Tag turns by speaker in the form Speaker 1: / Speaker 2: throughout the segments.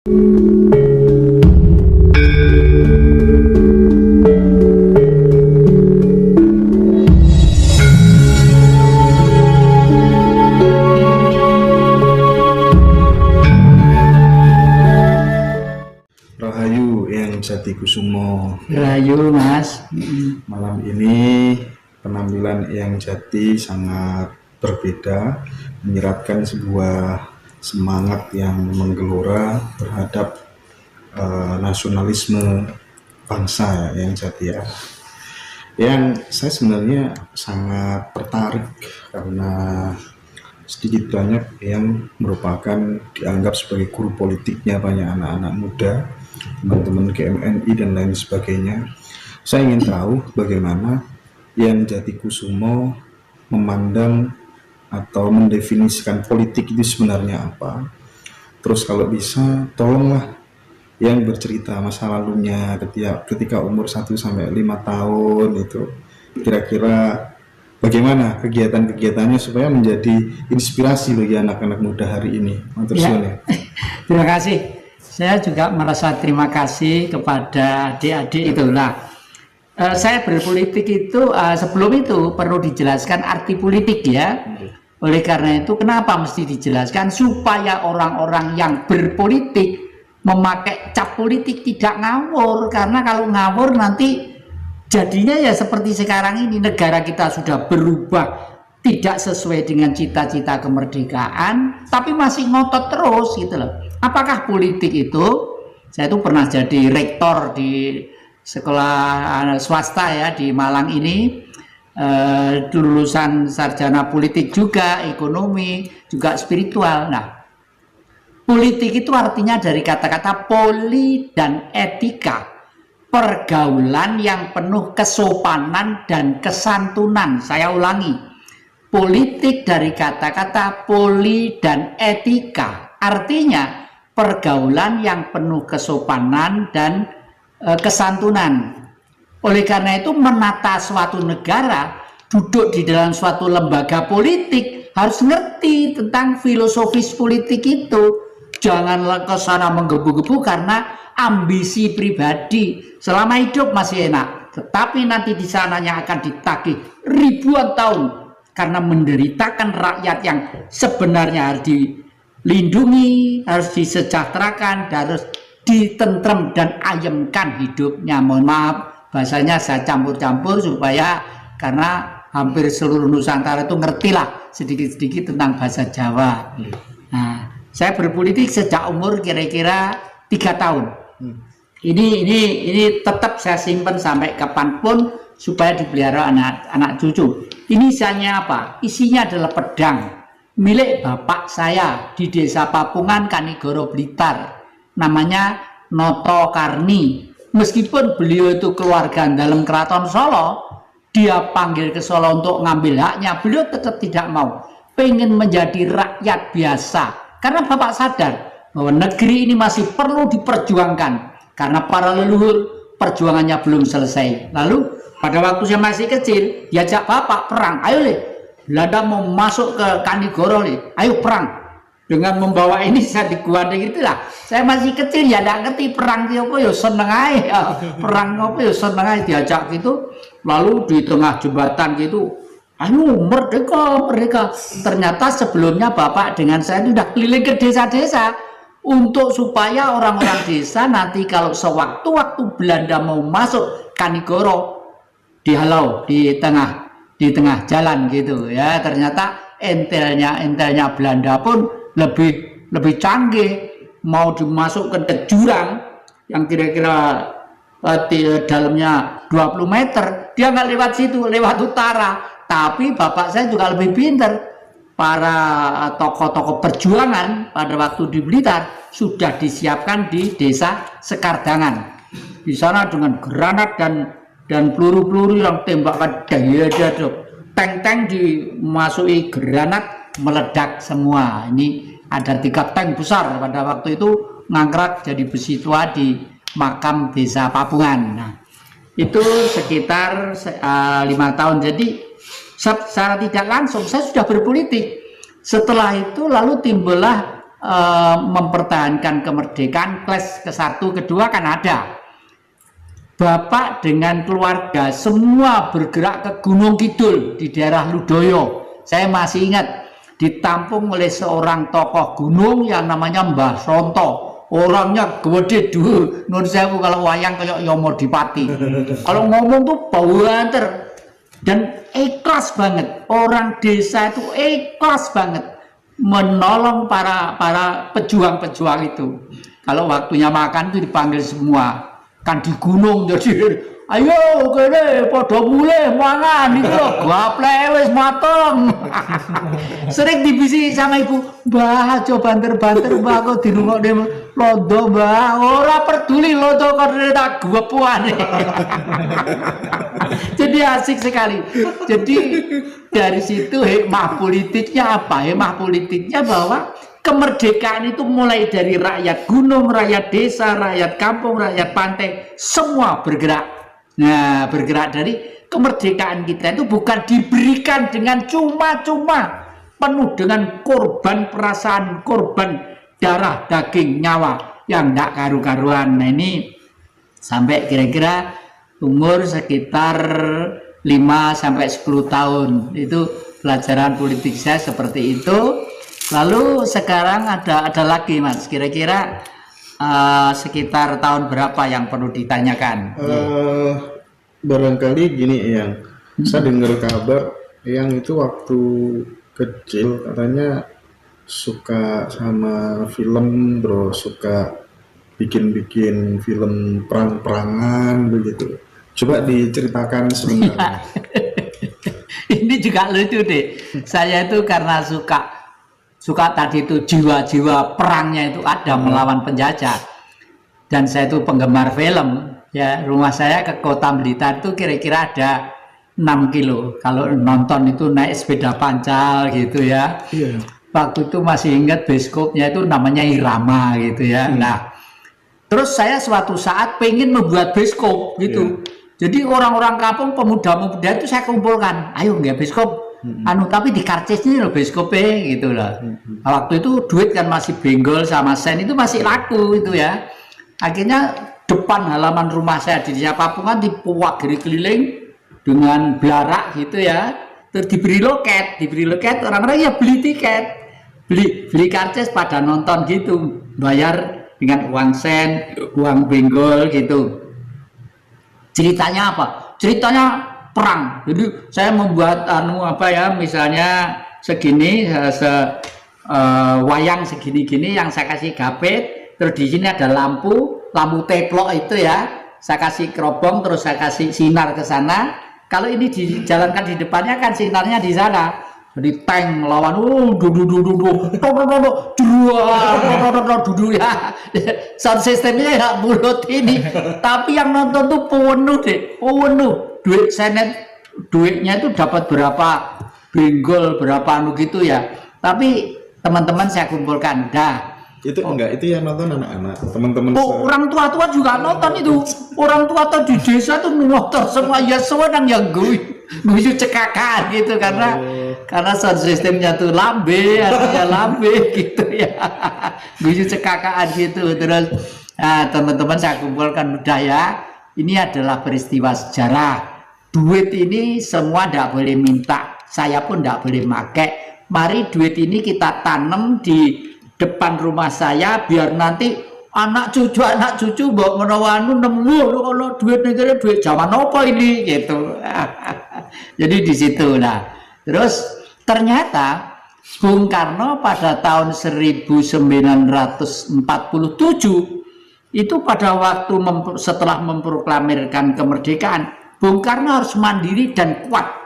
Speaker 1: Rahayu yang Jati Kusumo.
Speaker 2: Rahayu Mas.
Speaker 1: Malam ini penampilan yang Jati sangat berbeda, menyiratkan sebuah semangat yang menggelora terhadap nasionalisme bangsa yang Jati ya. Yang saya sebenarnya sangat tertarik karena sedikit banyak yang merupakan dianggap sebagai guru politiknya banyak anak-anak muda, teman-teman GMNI dan lain sebagainya. Saya ingin tahu bagaimana yang Jati Kusumo memandang atau mendefinisikan politik itu sebenarnya apa. Terus kalau bisa tolonglah yang bercerita masa lalunya ketika umur 1-5 tahun itu kira-kira bagaimana kegiatan-kegiatannya supaya menjadi inspirasi bagi anak-anak muda hari ini.
Speaker 2: Ya. Terima kasih. Saya juga merasa terima kasih kepada adik-adik itulah. Saya berpolitik itu sebelum itu perlu dijelaskan arti politik ya. Oleh karena itu kenapa mesti dijelaskan supaya orang-orang yang berpolitik memakai cap politik tidak ngawur, karena kalau ngawur nanti jadinya ya seperti sekarang ini, negara kita sudah berubah tidak sesuai dengan cita-cita kemerdekaan tapi masih ngotot terus gitu loh. Apakah politik itu, saya itu pernah jadi rektor di sekolah swasta ya di Malang ini, lulusan sarjana politik juga, ekonomi juga spiritual. Nah, politik itu artinya dari kata-kata poli dan etika, pergaulan yang penuh kesopanan dan kesantunan. Saya ulangi, politik dari kata-kata poli dan etika, artinya pergaulan yang penuh kesopanan dan kesantunan. Oleh karena itu menata suatu negara, duduk di dalam suatu lembaga politik harus ngerti tentang filosofis politik itu. Janganlah ke sana menggebu-gebu karena ambisi pribadi. Selama hidup masih enak, tetapi nanti di sananya akan ditagih ribuan tahun karena menderitakan rakyat yang sebenarnya harus dilindungi, harus disejahterakan, harus ditentrem dan ayemkan hidupnya. Mohon maaf bahasanya saya campur-campur supaya karena hampir seluruh Nusantara itu ngertilah sedikit-sedikit tentang bahasa Jawa. Nah, saya berpolitik sejak umur kira-kira 3 tahun. Ini tetap saya simpan sampai kapanpun supaya dipelihara anak cucu. Ini isinya apa? Isinya adalah pedang milik bapak saya di desa Papungan, Kanigoro, Blitar. Namanya Noto Karni. Meskipun beliau itu keluarga dalam keraton Solo, dia panggil ke Solo untuk ngambil haknya, beliau tetap tidak mau. Pengen menjadi rakyat biasa. Karena bapak sadar bahwa negeri ini masih perlu diperjuangkan. Karena para leluhur perjuangannya belum selesai. Lalu pada waktu saya masih kecil, diajak bapak perang. Ayo Le, Belanda mau masuk ke Kanigoro Le, ayo perang. Dengan membawa ini saya digandeng itulah. Saya masih kecil ya tidak ngerti perang itu apa ya seneng aja. Perang apa ya seneng aja diajak gitu. Lalu di tengah jembatan gitu, ayo merdeka, merdeka. Ternyata sebelumnya bapak dengan saya itu sudah keliling ke desa-desa untuk supaya orang-orang desa nanti kalau sewaktu-waktu Belanda mau masuk Kanigoro dihalau di tengah jalan gitu ya. Ternyata entelnya Belanda pun lebih canggih, mau dimasukkan ke jurang yang kira-kira dalamnya 20 meter, dia nggak lewat situ, lewat utara. Tapi bapak saya juga lebih pintar. Para tokoh-tokoh perjuangan pada waktu di Blitar sudah disiapkan di desa Sekardangan. Di sana dengan granat dan peluru-peluru yang tembakan tank-tank dimasuki granat, meledak semua. Ini ada 3 tank besar pada waktu itu ngangkrak jadi besi tua di makam desa Papungan. Nah, itu sekitar 5 tahun. Jadi secara tidak langsung saya sudah berpolitik. Setelah itu lalu timbullah mempertahankan kemerdekaan, kelas ke-1, kedua kan ada. Bapak dengan keluarga semua bergerak ke Gunung Kidul di daerah Ludoyo. Saya masih ingat ditampung oleh seorang tokoh gunung yang namanya Mbah Sonto. Orangnya gede dulu, nun sewu kalau wayang kayak Yomodipati. Kalau ngomong tuh banter dan ikhlas banget. Orang desa itu ikhlas banget menolong para pejuang-pejuang itu. Kalau waktunya makan itu dipanggil semua. Kan di gunung jadi ayo kene padha mulih mangan iki lho gaplek wis mateng. Sering dibisi sama ibu, "Mbah aja banter-banter Mbah kok dirungokne londo Mbah." Ora peduli londo kok tak guepuane. Jadi asik sekali. Jadi dari situ hikmah politiknya apa? Hikmah politiknya bahwa kemerdekaan itu mulai dari rakyat gunung, rakyat desa, rakyat kampung, rakyat pantai, semua bergerak. Nah, bergerak dari kemerdekaan kita itu bukan diberikan dengan cuma-cuma, penuh dengan korban perasaan, korban darah, daging, nyawa yang tidak karu-karuan. Nah, ini sampai kira-kira umur sekitar 5-10 tahun. Itu pelajaran politik saya seperti itu. Lalu sekarang ada lagi Mas, kira-kira sekitar tahun berapa yang perlu ditanyakan?
Speaker 1: Barangkali gini yang saya dengar kabar yang itu waktu kecil katanya suka sama film, bro, suka bikin film perang-perangan begitu. Coba diceritakan sebenarnya.
Speaker 2: Ini juga lucu deh. Saya itu karena suka tadi itu jiwa-jiwa perangnya itu ada melawan penjajah, dan saya itu penggemar film ya. Rumah saya ke Kota Blitar itu kira-kira ada 6 kilo kalau nonton itu naik sepeda pancal gitu ya. Waktu itu masih ingat bioskopnya itu namanya Irama gitu ya. Nah terus saya suatu saat pengen membuat bioskop gitu. Jadi orang-orang kampung, pemuda-pemuda itu saya kumpulkan, ayo nggak bioskop. Tapi di karcis ini loh bioskopnya gitu loh. Waktu itu duit kan masih benggol sama sen itu masih laku itu ya. Akhirnya depan halaman rumah saya di Desa Papungan dipuagiri keliling dengan belarak gitu ya. Terus diberi loket, orang-orang ya beli tiket, beli karcis pada nonton gitu, bayar dengan uang sen, uang benggol gitu. Ceritanya apa? Ceritanya perang. Jadi saya membuat misalnya segini wayang segini-gini yang saya kasih gapet, terus di sini ada lampu teplok itu ya. Saya kasih kerobong, terus saya kasih sinar ke sana. Kalau ini dijalankan di depannya kan sinarnya di sana. Jadi tank melawan ya. Sound systemnya ya mulut ini. Tapi yang nonton tuh penuh deh, penuh. Duitnya itu dapat berapa benggol, berapa gitu ya. Tapi teman-teman saya kumpulkan
Speaker 1: itu itu yang nonton anak-anak, teman-teman.
Speaker 2: Orang tua-tua juga nonton itu. Orang tua-tua di desa tuh nonton semua ya, semua yang guyu cekakan gitu karena sound systemnya tuh lambe, artinya lambe gitu ya. Guyu cekakaan gitu. Terus teman-teman saya kumpulkan udah ya. Ini adalah peristiwa sejarah. Duit ini semua tidak boleh minta, saya pun tidak boleh pakai. Mari duit ini kita tanam di depan rumah saya biar nanti anak cucu bawa menawanu nemu kalau duit negara duit zaman apa ini gitu. Jadi di situ lah. Terus ternyata Bung Karno pada tahun 1947 itu pada waktu setelah memproklamirkan kemerdekaan, Bung Karno harus mandiri dan kuat.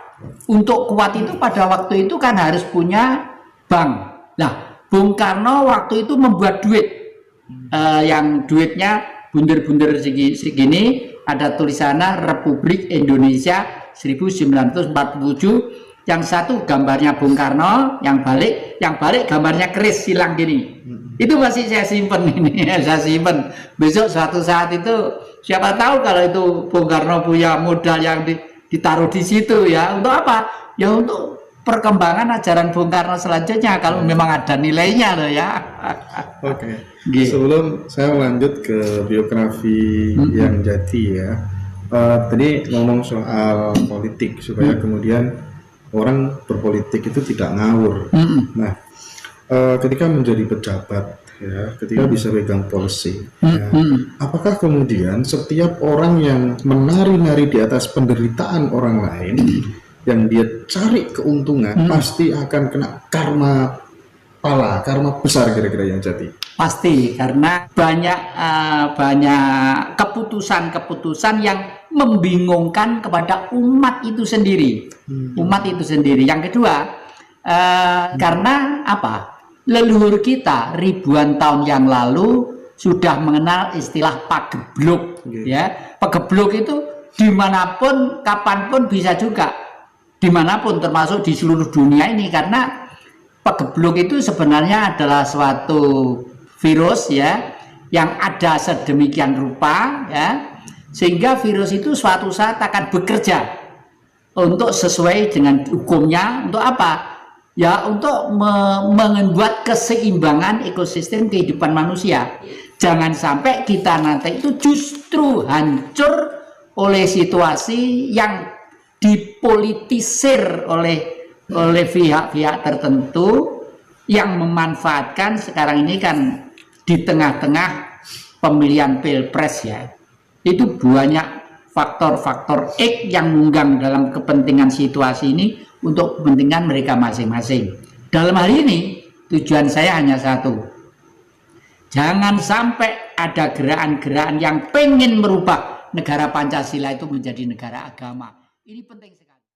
Speaker 2: Untuk kuat itu pada waktu itu kan harus punya bank. Nah, Bung Karno waktu itu membuat duit yang duitnya bunder-bunder segini, ada tulisannya Republik Indonesia 1947. Yang satu gambarnya Bung Karno, yang balik gambarnya keris silang gini. Itu masih saya simpen ini, saya simpen. Besok suatu saat itu siapa tahu kalau itu Bung Karno punya modal yang ditaruh di situ ya. Untuk apa? Ya untuk perkembangan ajaran Bung Karno selanjutnya kalau memang ada nilainya loh ya.
Speaker 1: Oke.
Speaker 2: Gitu.
Speaker 1: Sebelum saya lanjut ke biografi yang Jati ya, tadi ngomong soal politik supaya kemudian orang berpolitik itu tidak ngawur. Nah, ketika menjadi pejabat ya, ketika bisa pegang policy, ya, apakah kemudian setiap orang yang menari-nari di atas penderitaan orang lain, yang dia cari keuntungan, pasti akan kena karma besar kira-kira yang Jati?
Speaker 2: Pasti, karena banyak keputusan-keputusan yang membingungkan kepada umat itu sendiri. Umat itu sendiri. Yang kedua, karena apa? Leluhur kita ribuan tahun yang lalu sudah mengenal istilah pagebluk. Ya, pagebluk itu dimanapun, kapanpun bisa juga, dimanapun, termasuk di seluruh dunia ini, karena pagebluk itu sebenarnya adalah suatu virus ya yang ada sedemikian rupa ya, sehingga virus itu suatu saat akan bekerja untuk sesuai dengan hukumnya. Untuk apa? Ya untuk membuat keseimbangan ekosistem kehidupan manusia. Jangan sampai kita nanti itu justru hancur oleh situasi yang dipolitisir oleh pihak-pihak tertentu yang memanfaatkan sekarang ini kan di tengah-tengah pemilihan pilpres ya, itu banyak faktor-faktor X yang nunggang dalam kepentingan situasi ini untuk kepentingan mereka masing-masing. Dalam hal ini tujuan saya hanya satu, jangan sampai ada gerakan-gerakan yang pengen merubah negara Pancasila itu menjadi negara agama. Ini penting sekali.